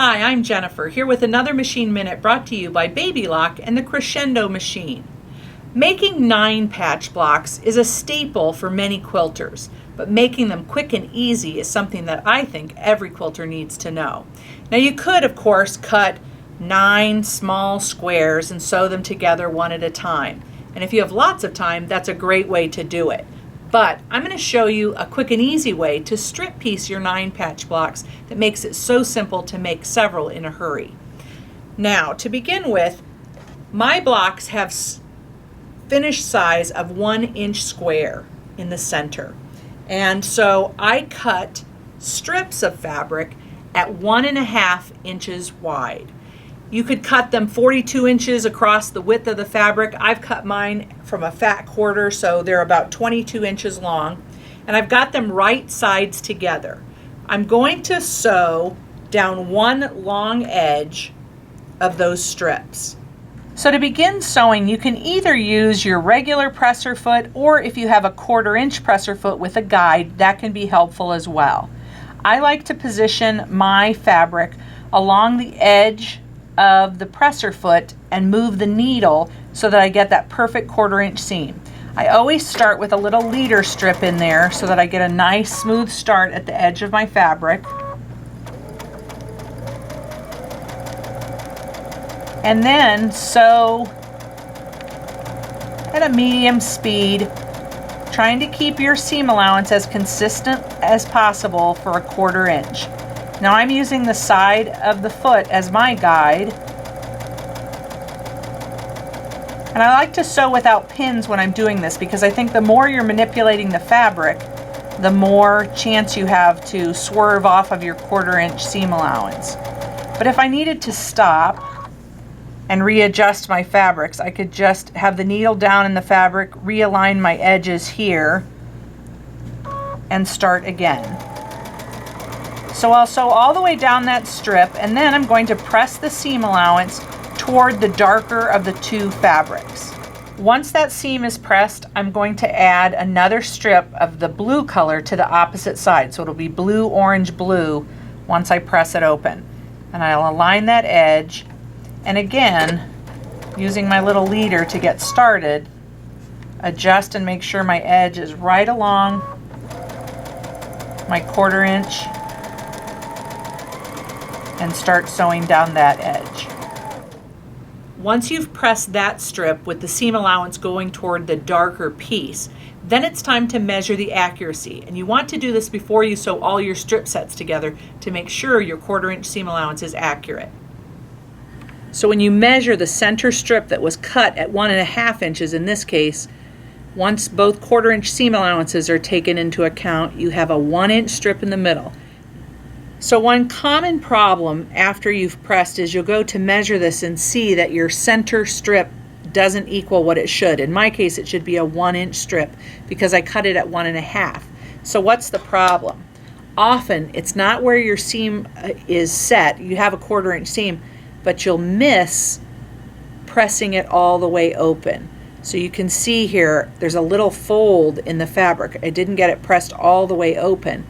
Hi, I'm Jennifer, here with another Machine Minute brought to you by Baby Lock and the Crescendo Machine. Making 9 patch blocks is a staple for many quilters, but making them quick and easy is something that I think every quilter needs to know. Now you could, of course, cut 9 small squares and sew them together one at a time. And if you have lots of time, that's a great way to do it. But I'm going to show you a quick and easy way to strip piece your 9 patch blocks that makes it so simple to make several in a hurry. Now, to begin with, my blocks have finished size of 1 inch square in the center. And so I cut strips of fabric at 1.5 inches wide. You could cut them 42 inches across the width of the fabric. I've cut mine from a fat quarter, so they're about 22 inches long. And I've got them right sides together. I'm going to sew down one long edge of those strips. So to begin sewing, you can either use your regular presser foot, or if you have a 1/4 inch presser foot with a guide, that can be helpful as well. I like to position my fabric along the edge of the presser foot and move the needle so that I get that perfect 1/4 inch seam. I always start with a little leader strip in there so that I get a nice smooth start at the edge of my fabric. And then sew at a medium speed, trying to keep your seam allowance as consistent as possible for a 1/4 inch. Now I'm using the side of the foot as my guide. And I like to sew without pins when I'm doing this because I think the more you're manipulating the fabric, the more chance you have to swerve off of your 1/4 inch seam allowance. But if I needed to stop and readjust my fabrics, I could just have the needle down in the fabric, realign my edges here, and start again. So I'll sew all the way down that strip, and then I'm going to press the seam allowance toward the darker of the 2 fabrics. Once that seam is pressed, I'm going to add another strip of the blue color to the opposite side. So it'll be blue, orange, blue once I press it open. And I'll align that edge, and again, using my little leader to get started, adjust and make sure my edge is right along my 1/4 inch, and start sewing down that edge. Once you've pressed that strip with the seam allowance going toward the darker piece, then it's time to measure the accuracy. And you want to do this before you sew all your strip sets together to make sure your 1/4 inch seam allowance is accurate. So when you measure the center strip that was cut at 1.5 inches in this case, once both 1/4 inch seam allowances are taken into account, you have a 1 inch strip in the middle. So one common problem after you've pressed is you'll go to measure this and see that your center strip doesn't equal what it should. In my case, it should be a 1 inch strip because I cut it at 1.5. So what's the problem? Often it's not where your seam is set. You have a 1/4 inch seam, but you'll miss pressing it all the way open. So you can see here, there's a little fold in the fabric. I didn't get it pressed all the way open,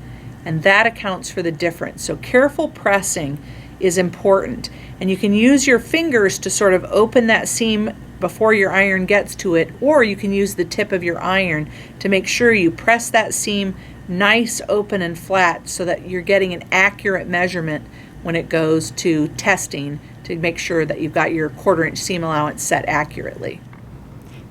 and that accounts for the difference. So careful pressing is important, and you can use your fingers to sort of open that seam before your iron gets to it, or you can use the tip of your iron to make sure you press that seam nice, open, and flat so that you're getting an accurate measurement when it goes to testing to make sure that you've got your 1/4 inch seam allowance set accurately.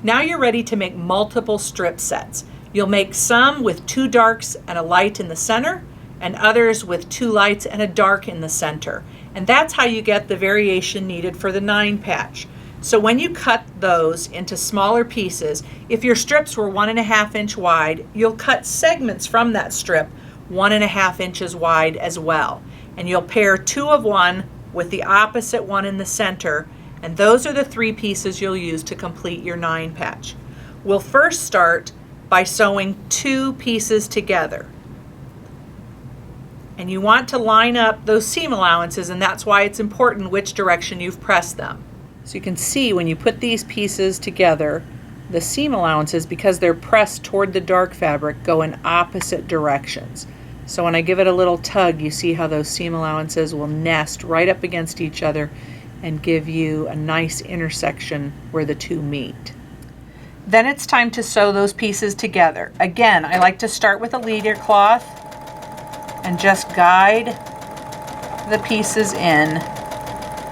Now you're ready to make multiple strip sets. You'll make some with 2 darks and a light in the center, and others with 2 lights and a dark in the center. And that's how you get the variation needed for the 9 patch. So when you cut those into smaller pieces, if your strips were 1.5 inch wide, you'll cut segments from that strip 1.5 inches wide as well. And you'll pair 2 of one with the opposite one in the center, and those are the 3 pieces you'll use to complete your 9 patch. We'll first start by sewing 2 pieces together. And you want to line up those seam allowances, and that's why it's important which direction you've pressed them. So you can see when you put these pieces together, the seam allowances, because they're pressed toward the dark fabric, go in opposite directions. So when I give it a little tug, you see how those seam allowances will nest right up against each other and give you a nice intersection where the two meet. Then it's time to sew those pieces together. Again, I like to start with a leader cloth and just guide the pieces in,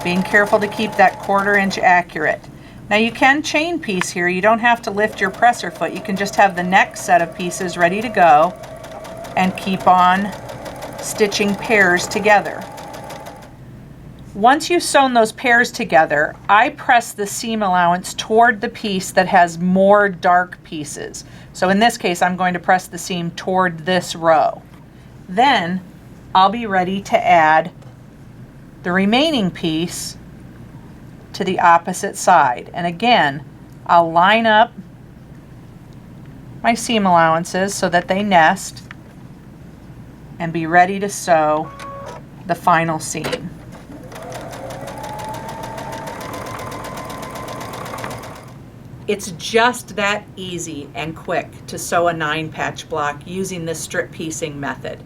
being careful to keep that 1/4 inch accurate. Now you can chain piece here. You don't have to lift your presser foot. You can just have the next set of pieces ready to go and keep on stitching pairs together. Once you've sewn those pairs together, I press the seam allowance toward the piece that has more dark pieces. So in this case, I'm going to press the seam toward this row. Then I'll be ready to add the remaining piece to the opposite side. And again, I'll line up my seam allowances so that they nest and be ready to sew the final seam. It's just that easy and quick to sew a 9 patch block using the strip piecing method.